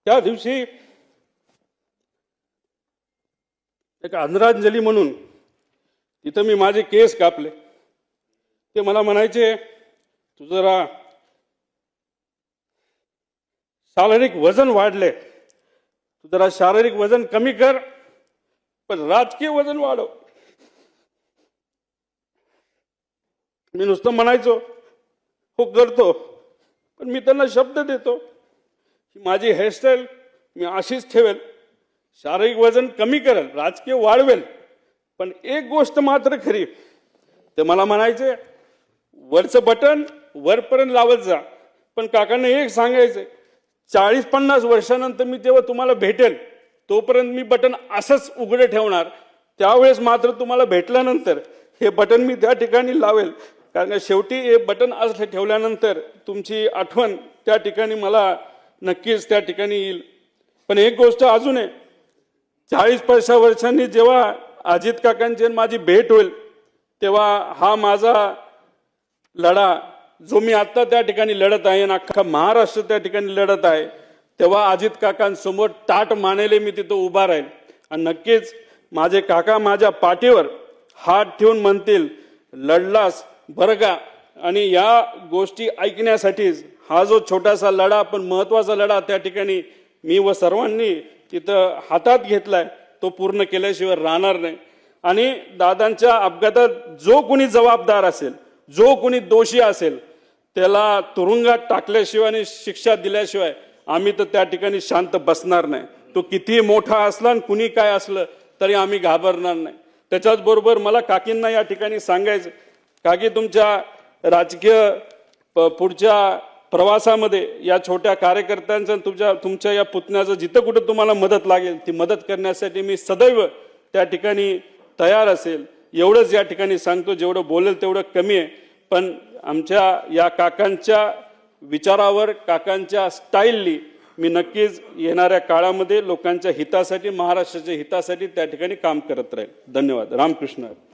त्या दिवशी एक आदरांजली म्हणून तिथं मी माझे केस कापले. ते मला म्हणायचे, तू जरा शारीरिक वजन वाढले, तू जरा शारीरिक वजन कमी कर, पण राजकीय वजन वाढव. मी नुसतं म्हणायचो हो करतो, पण मी त्यांना शब्द देतो की माझी हेअरस्टाईल मी अशीच ठेवेल, शारीरिक वजन कमी करेल, राजकीय वाढवेल. पण एक गोष्ट मात्र खरी, ते मला म्हणायचे वरचं बटन वरपर्यंत लावत जा, पण काकांना एक सांगायचं, 40-50 वर्षानंतर मी तेव्हा तुम्हाला भेटेल, तोपर्यंत मी बटन असंच उघडे ठेवणार. त्यावेळेस मात्र तुम्हाला भेटल्यानंतर हे बटन मी त्या ठिकाणी लावेल, कारण शेवटी हे बटन असं ठेवल्यानंतर तुमची आठवण त्या ठिकाणी मला नक्कीच त्या ठिकाणी येईल. पण एक गोष्ट अजून आहे, 40-50 वर्षांनी जेव्हा अजित काकांची माझी भेट होईल, तेव्हा हा माझा लढा जो मी आता त्या ठिकाणी लढत आहे, अख्खा महाराष्ट्र त्या ठिकाणी लढत आहे, तेव्हा अजित काकांसमोर ताट मानेले मी तिथं उभा राहील. आणि नक्कीच माझे काका माझ्या पाठीवर हात ठेवून म्हणतील लढलास बरं का. आणि या गोष्टी ऐकण्यासाठीच हा जो छोटासा लढा पण महत्वाचा लढा त्या ठिकाणी मी व सर्वांनी तिथं हातात घेतलाय, तो पूर्ण केल्याशिवाय राहणार नाही. आणि दादांच्या अपघातात जो कोणी जबाबदार असेल, जो कोणी दोषी असेल, त्याला तुरुंगात टाकल्याशिवाय आणि शिक्षा दिल्याशिवाय आम्ही तर त्या ठिकाणी शांत बसणार नाही. तो किती मोठा असला आणि कुणी काय असलं तरी आम्ही घाबरणार नाही. त्याच्याच बरोबर मला काकींना या ठिकाणी सांगायचं, काकी तुमच्या राजकीय पुढच्या प्रवासामध्ये या छोट्या कार्यकर्त्यांचं तुमच्या या पुतण्याचं जिथं कुठं तुम्हाला मदत लागेल ती मदत करण्यासाठी मी सदैव त्या ठिकाणी तयार असेल. एवढंच या ठिकाणी सांगतो, जेवढं बोलेल तेवढं कमी आहे. पण आमच्या या काकांच्या विचारावर, काकांच्या स्टाईलनी मी नक्कीच येणाऱ्या काळामध्ये लोकांच्या हितासाठी, महाराष्ट्राच्या हितासाठी त्या ठिकाणी काम करत राहील. धन्यवाद. रामकृष्ण.